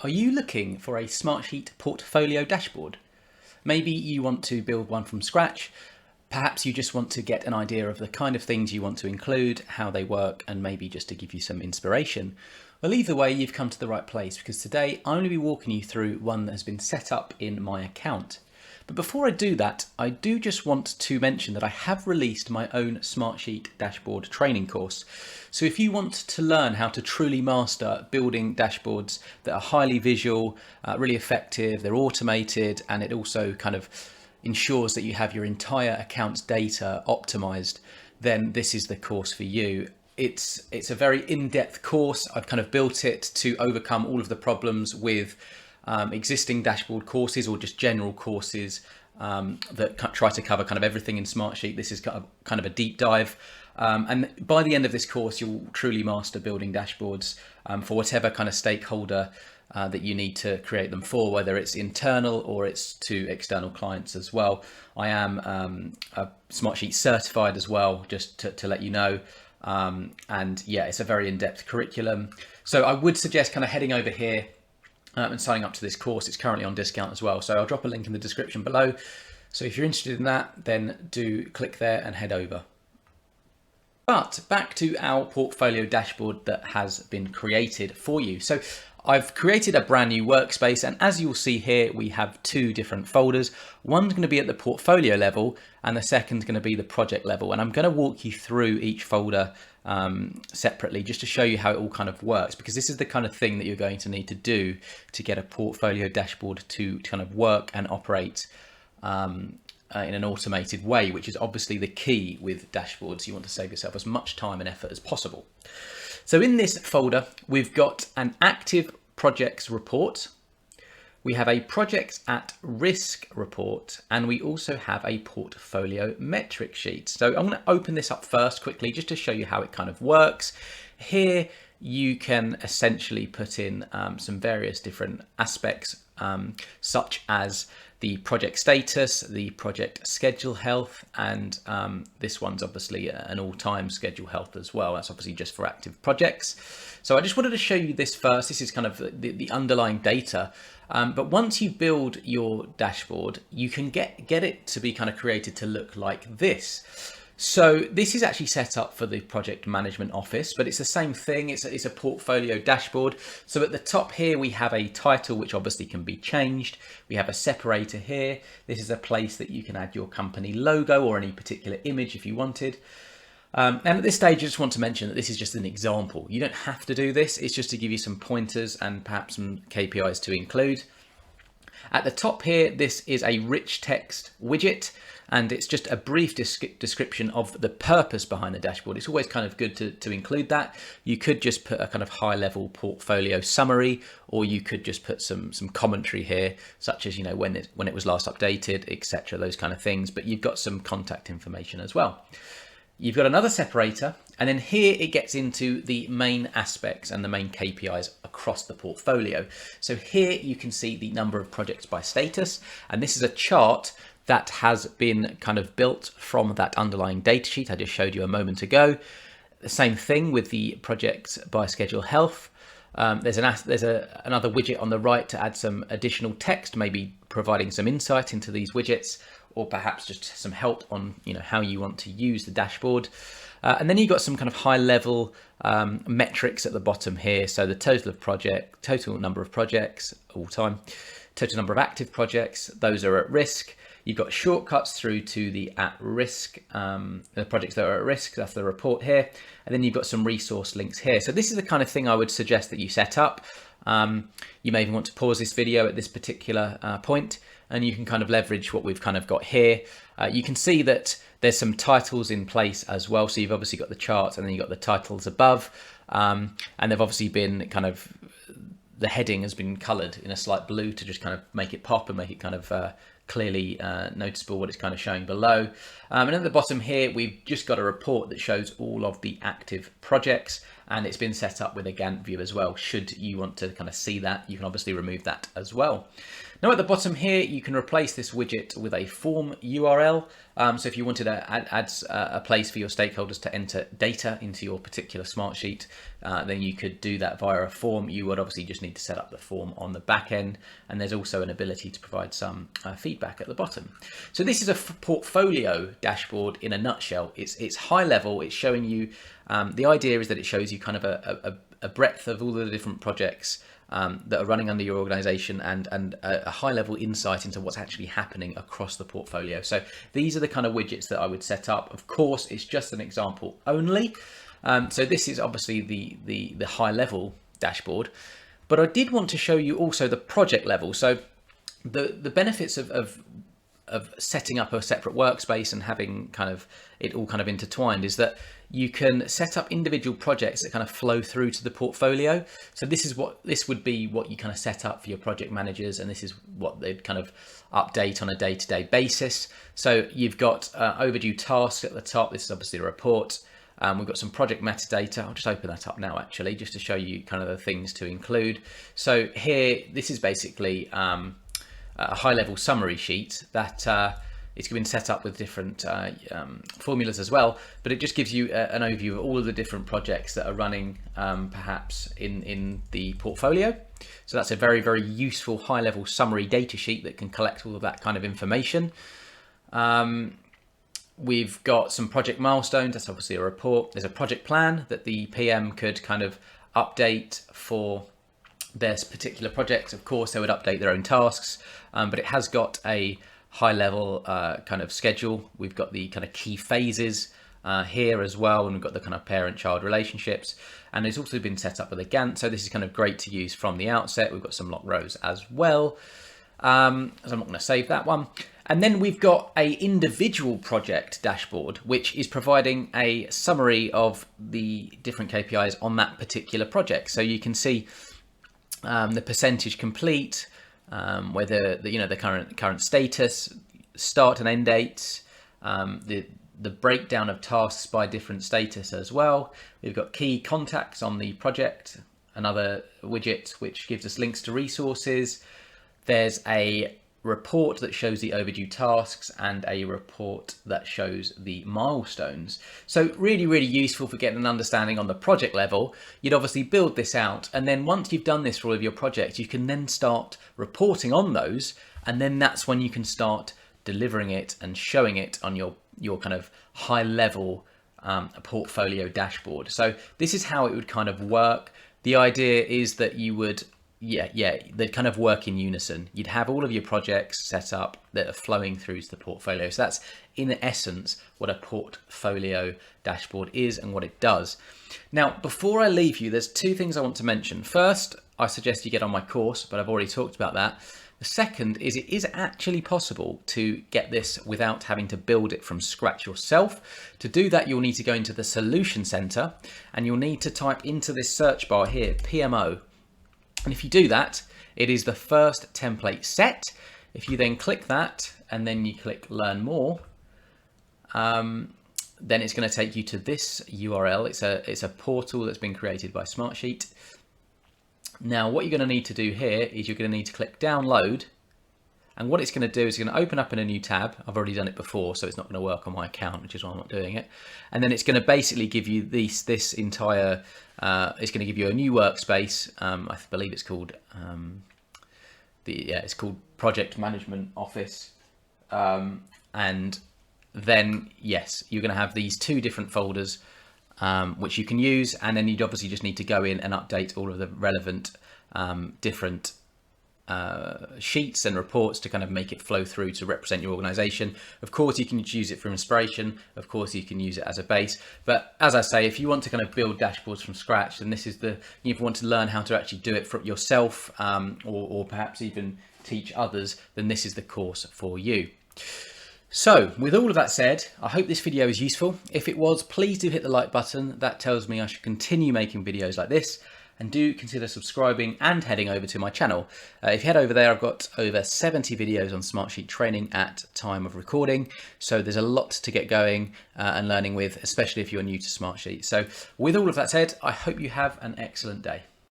Are you looking for a Smartsheet Portfolio Dashboard? Maybe you want to build one from scratch. Perhaps you just want to get an idea of the kind of things you want to include, how they work, and maybe just to give you some inspiration. Well, either way, you've come to the right place because today I'm going to be walking you through one that has been set up in my account. But before I do that, I do just want to mention that I have released my own Smartsheet dashboard training course. So if you want to learn how to truly master building dashboards that are highly visual, really effective, they're automated, and it also kind of ensures that you have your entire account's data optimized, then this is the course for you. It's a very in-depth course. I've kind of built it to overcome all of the problems with existing dashboard courses or just general courses that try to cover kind of everything in Smartsheet. This is kind of a deep dive. And by the end of this course, you'll truly master building dashboards for whatever kind of stakeholder that you need to create them for, whether it's internal or it's to external clients as well. I am a Smartsheet certified as well, just to let you know. And yeah, it's a very in-depth curriculum. So I would suggest kind of heading over here and signing up to this course. It's currently on discount as well. So I'll drop a link in the description below. So if you're interested in that, then do click there and head over. But back to our portfolio dashboard that has been created for you. So I've created a brand new workspace, and as you'll see here, we have two different folders. One's going to be at the portfolio level and the second's going to be the project level. And I'm going to walk you through each folder separately just to show you how it all kind of works, because this is the kind of thing that you're going to need to do to get a portfolio dashboard to kind of work and operate in an automated way, which is obviously the key with dashboards. You want to save yourself as much time and effort as possible. So in this folder, we've got an active projects report. We have a projects at risk report, and we also have a portfolio metric sheet. So I'm going to open this up first quickly just to show you how it kind of works. Here you can essentially put in some various different aspects, such as the project status, the project schedule health, and this one's obviously an all-time schedule health as well. That's obviously just for active projects. So I just wanted to show you this first. This is kind of the underlying data. But once you build your dashboard, you can get it to be kind of created to look like this. So this is actually set up for the project management office, but it's the same thing. It's a portfolio dashboard. So at the top here, we have a title, which obviously can be changed. We have a separator here. This is a place that you can add your company logo or any particular image if you wanted. And at this stage, I just want to mention that this is just an example. You don't have to do this. It's just to give you some pointers and perhaps some KPIs to include. At the top here, this is a rich text widget, and it's just a brief description of the purpose behind the dashboard. It's always kind of good to include that. You could just put a kind of high level portfolio summary, or you could just put some commentary here, such as, you know, when it was last updated, etc., those kind of things. But you've got some contact information as well. You've got another separator, and then here it gets into the main aspects and the main KPIs across the portfolio. So here you can see the number of projects by status, and this is a chart that has been kind of built from that underlying data sheet I just showed you a moment ago. The same thing with the projects by schedule health. There's another widget on the right to add some additional text, maybe providing some insight into these widgets, or perhaps just some help on, you know, how you want to use the dashboard. And then you've got some kind of high level metrics at the bottom here. So the total number of projects all time, total number of active projects, those are at risk. You've got shortcuts through to the at risk, the projects that are at risk, that's the report here. And then you've got some resource links here. So this is the kind of thing I would suggest that you set up. You may even want to pause this video at this particular point, and you can kind of leverage what we've kind of got here. You can see that there's some titles in place as well. So you've obviously got the charts and then you've got the titles above. And they've obviously been kind of, the heading has been colored in a slight blue to just kind of make it pop and make it kind of clearly noticeable what it's kind of showing below. And at the bottom here, we've just got a report that shows all of the active projects, and it's been set up with a Gantt view as well. Should you want to kind of see that, you can obviously remove that as well. Now at the bottom here, you can replace this widget with a form URL. So if you wanted to add a place for your stakeholders to enter data into your particular Smartsheet, then you could do that via a form. You would obviously just need to set up the form on the back end, and there's also an ability to provide some feedback at the bottom. So this is a portfolio dashboard in a nutshell. It's high level. It's showing you, the idea is that it shows you kind of a breadth of all the different projects that are running under your organization, and a high level insight into what's actually happening across the portfolio. So these are the kind of widgets that I would set up. Of course, it's just an example only. So this is obviously the high level dashboard, but I did want to show you also the project level. So the benefits of setting up a separate workspace and having kind of it all kind of intertwined is that you can set up individual projects that kind of flow through to the portfolio. So this would be what you kind of set up for your project managers, and this is what they'd kind of update on a day-to-day basis. So you've got overdue tasks at the top. This is obviously a report. We've got some project metadata. I'll just open that up now, actually, just to show you kind of the things to include. So here, this is basically a high-level summary sheet that it's been set up with different formulas as well, but it just gives you an overview of all of the different projects that are running perhaps in the portfolio. So that's a very, very useful high-level summary data sheet that can collect all of that kind of information. We've got some project milestones. That's obviously a report. There's a project plan that the PM could kind of update for their particular projects. Of course, they would update their own tasks, but it has got a high level kind of schedule. We've got the kind of key phases here as well, and we've got the kind of parent-child relationships, and it's also been set up with a Gantt. So this is kind of great to use from the outset. We've got some lock rows as well. So I'm not going to save that one. And then we've got a individual project dashboard, which is providing a summary of the different KPIs on that particular project. So you can see the percentage complete, whether the current status, start and end dates, the breakdown of tasks by different status as well. We've got key contacts on the project, another widget which gives us links to resources. There's a report that shows the overdue tasks and a report that shows the milestones. So really, really useful for getting an understanding on the project level. You'd obviously build this out, and then once you've done this for all of your projects, you can then start reporting on those, and then that's when you can start delivering it and showing it on your kind of high level portfolio dashboard. So this is how it would kind of work. The idea is that you would they'd kind of work in unison. You'd have all of your projects set up that are flowing through to the portfolio. So that's in essence what a portfolio dashboard is and what it does. Now, before I leave you, there's two things I want to mention. First, I suggest you get on my course, but I've already talked about that. The second is it is actually possible to get this without having to build it from scratch yourself. To do that, you'll need to go into the Solution Center, and you'll need to type into this search bar here, PMO. And if you do that, it is the first template set. If you then click that and then you click Learn More, then it's going to take you to this URL. It's a portal that's been created by Smartsheet. Now, what you're going to need to do here is you're going to need to click Download. And what it's going to do is it's going to open up in a new tab. I've already done it before, so it's not going to work on my account, which is why I'm not doing it. And then it's going to basically give you this entire, it's going to give you a new workspace. I believe it's called, it's called Project Management Office. And then, yes, you're going to have these two different folders, which you can use. And then you'd obviously just need to go in and update all of the relevant different sheets and reports to kind of make it flow through to represent your organization. Of course, you can use it for inspiration. Of course, you can use it as a base. But as I say, if you want to kind of build dashboards from scratch, then this is if you want to learn how to actually do it for yourself, or perhaps even teach others, then this is the course for you. So with all of that said, I hope this video is useful. If it was, please do hit the like button. That tells me I should continue making videos like this. And do consider subscribing and heading over to my channel. If you head over there, I've got over 70 videos on Smartsheet training at time of recording. So there's a lot to get going and learning with, especially if you're new to Smartsheet. So with all of that said, I hope you have an excellent day.